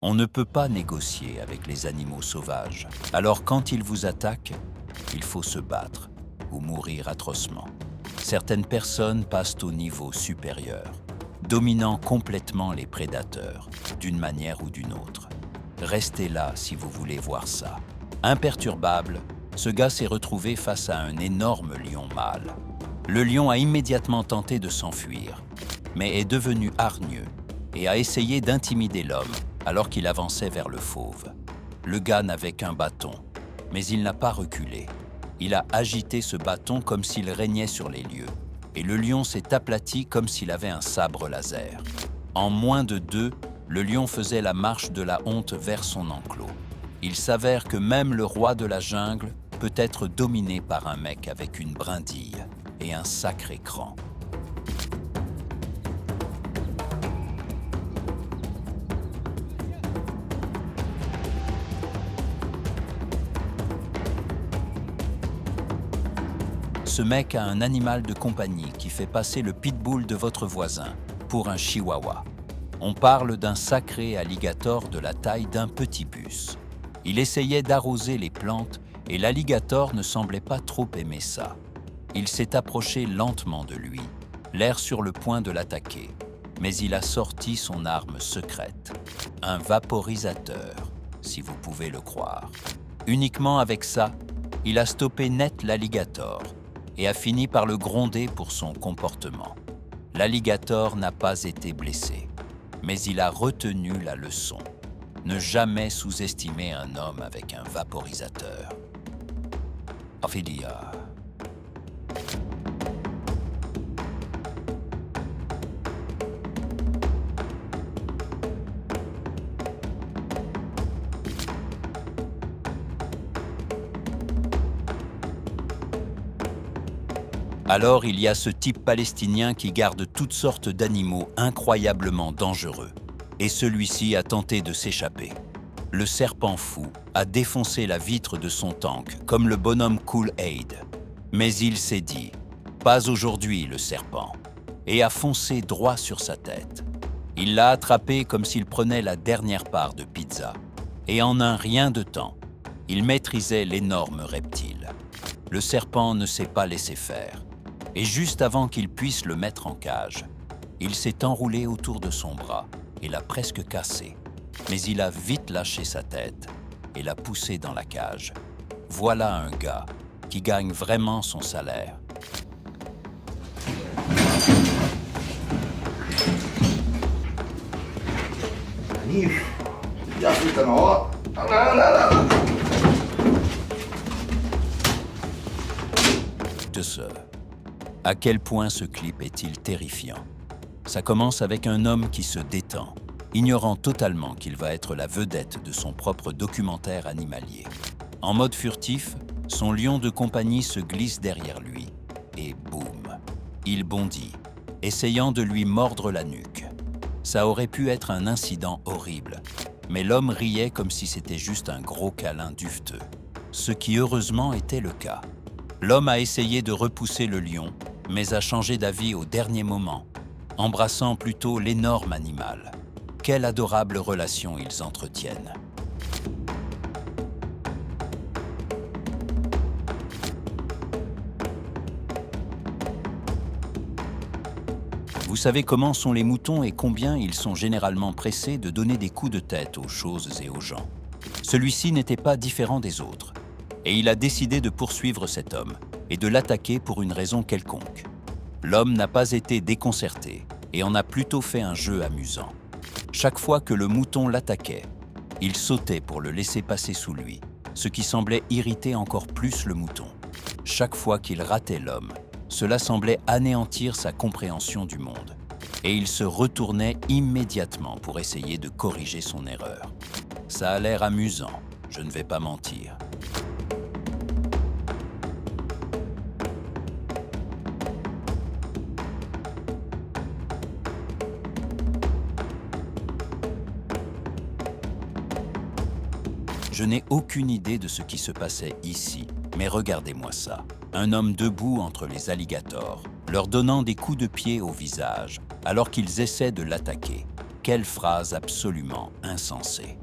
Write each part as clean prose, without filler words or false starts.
On ne peut pas négocier avec les animaux sauvages. Alors quand ils vous attaquent, il faut se battre ou mourir atrocement. Certaines personnes passent au niveau supérieur, dominant complètement les prédateurs, d'une manière ou d'une autre. Restez là si vous voulez voir ça. Imperturbable, ce gars s'est retrouvé face à un énorme lion mâle. Le lion a immédiatement tenté de s'enfuir, mais est devenu hargneux et a essayé d'intimider l'homme alors qu'il avançait vers le fauve. Le gars n'avait qu'un bâton, mais il n'a pas reculé. Il a agité ce bâton comme s'il régnait sur les lieux, et le lion s'est aplati comme s'il avait un sabre laser. En moins de 2, le lion faisait la marche de la honte vers son enclos. Il s'avère que même le roi de la jungle peut être dominé par un mec avec une brindille et un sacré cran. Ce mec a un animal de compagnie qui fait passer le pitbull de votre voisin pour un chihuahua. On parle d'un sacré alligator de la taille d'un petit bus. Il essayait d'arroser les plantes et l'alligator ne semblait pas trop aimer ça. Il s'est approché lentement de lui, l'air sur le point de l'attaquer, mais il a sorti son arme secrète, un vaporisateur, si vous pouvez le croire. Uniquement avec ça, il a stoppé net l'alligator et a fini par le gronder pour son comportement. L'alligator n'a pas été blessé, mais il a retenu la leçon. Ne jamais sous-estimer un homme avec un vaporisateur. Ophélia. Alors il y a ce type palestinien qui garde toutes sortes d'animaux incroyablement dangereux. Et celui-ci a tenté de s'échapper. Le serpent fou a défoncé la vitre de son tank comme le bonhomme Kool-Aid. Mais il s'est dit « Pas aujourd'hui le serpent » et a foncé droit sur sa tête. Il l'a attrapé comme s'il prenait la dernière part de pizza. Et en un rien de temps, il maîtrisait l'énorme reptile. Le serpent ne s'est pas laissé faire. Et juste avant qu'il puisse le mettre en cage, il s'est enroulé autour de son bras et l'a presque cassé. Mais il a vite lâché sa tête et l'a poussé dans la cage. Voilà un gars qui gagne vraiment son salaire. De ce. À quel point ce clip est-il terrifiant? Ça commence avec un homme qui se détend, ignorant totalement qu'il va être la vedette de son propre documentaire animalier. En mode furtif, son lion de compagnie se glisse derrière lui et boum, il bondit, essayant de lui mordre la nuque. Ça aurait pu être un incident horrible, mais l'homme riait comme si c'était juste un gros câlin duveteux, ce qui heureusement était le cas. L'homme a essayé de repousser le lion, mais a changé d'avis au dernier moment, embrassant plutôt l'énorme animal. Quelle adorable relation ils entretiennent. Vous savez comment sont les moutons et combien ils sont généralement pressés de donner des coups de tête aux choses et aux gens. Celui-ci n'était pas différent des autres, et il a décidé de poursuivre cet homme et de l'attaquer pour une raison quelconque. L'homme n'a pas été déconcerté et en a plutôt fait un jeu amusant. Chaque fois que le mouton l'attaquait, il sautait pour le laisser passer sous lui, ce qui semblait irriter encore plus le mouton. Chaque fois qu'il ratait l'homme, cela semblait anéantir sa compréhension du monde, et il se retournait immédiatement pour essayer de corriger son erreur. Ça a l'air amusant, je ne vais pas mentir. Je n'ai aucune idée de ce qui se passait ici, mais regardez-moi ça. Un homme debout entre les alligators, leur donnant des coups de pied au visage, alors qu'ils essaient de l'attaquer. quelle phrase absolument insensée.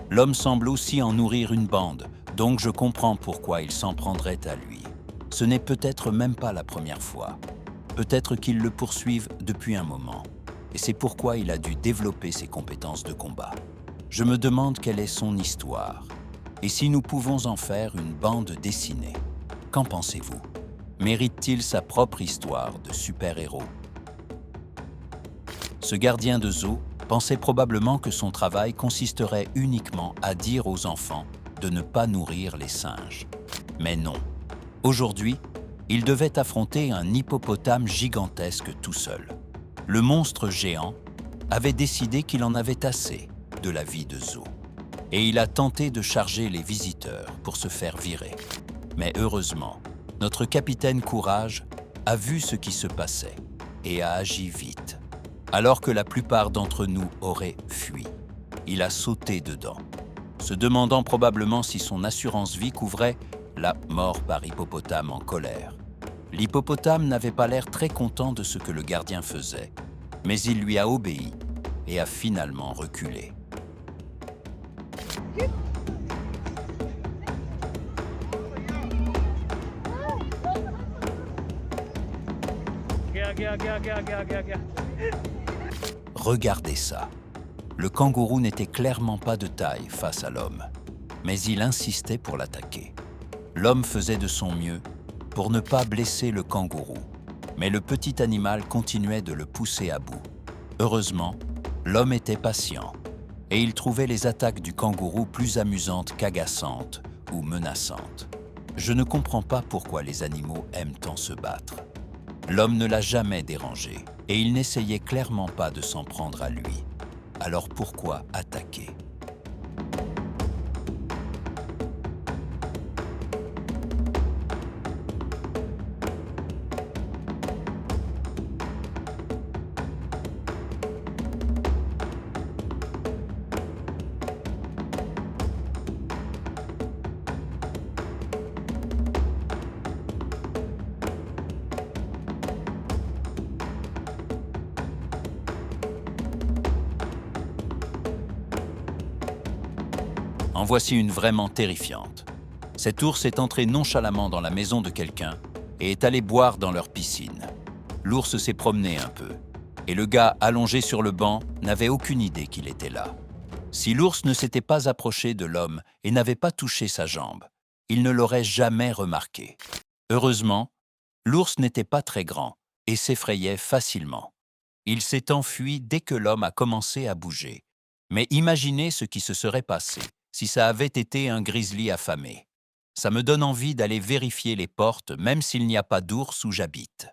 L'homme semble aussi en nourrir une bande, donc je comprends pourquoi il s'en prendrait à lui. Ce n'est peut-être même pas la première fois. Peut-être qu'ils le poursuivent depuis un moment. Et c'est pourquoi il a dû développer ses compétences de combat. Je me demande quelle est son histoire. Et si nous pouvons en faire une bande dessinée. Qu'en pensez-vous? Mérite-t-il sa propre histoire de super-héros? Ce gardien de zoo pensait probablement que son travail consisterait uniquement à dire aux enfants de ne pas nourrir les singes. Mais non. Aujourd'hui, il devait affronter un hippopotame gigantesque tout seul. Le monstre géant avait décidé qu'il en avait assez de la vie de zoo. Et il a tenté de charger les visiteurs pour se faire virer. Mais heureusement, notre capitaine Courage a vu ce qui se passait et a agi vite. Alors que la plupart d'entre nous auraient fui, il a sauté dedans, se demandant probablement si son assurance vie couvrait la mort par hippopotame en colère. L'hippopotame n'avait pas l'air très content de ce que le gardien faisait, mais il lui a obéi et a finalement reculé. Regardez ça. Le kangourou n'était clairement pas de taille face à l'homme, mais il insistait pour l'attaquer. L'homme faisait de son mieux pour ne pas blesser le kangourou, mais le petit animal continuait de le pousser à bout. Heureusement, l'homme était patient et il trouvait les attaques du kangourou plus amusantes qu'agaçantes ou menaçantes. Je ne comprends pas pourquoi les animaux aiment tant se battre. L'homme ne l'a jamais dérangé et il n'essayait clairement pas de s'en prendre à lui. Alors pourquoi attaquer ? En voici une vraiment terrifiante. Cet ours est entré nonchalamment dans la maison de quelqu'un et est allé boire dans leur piscine. L'ours s'est promené un peu, et le gars allongé sur le banc n'avait aucune idée qu'il était là. Si l'ours ne s'était pas approché de l'homme et n'avait pas touché sa jambe, il ne l'aurait jamais remarqué. Heureusement, l'ours n'était pas très grand et s'effrayait facilement. Il s'est enfui dès que l'homme a commencé à bouger. Mais imaginez ce qui se serait passé si ça avait été un grizzly affamé. Ça me donne envie d'aller vérifier les portes, même s'il n'y a pas d'ours où j'habite.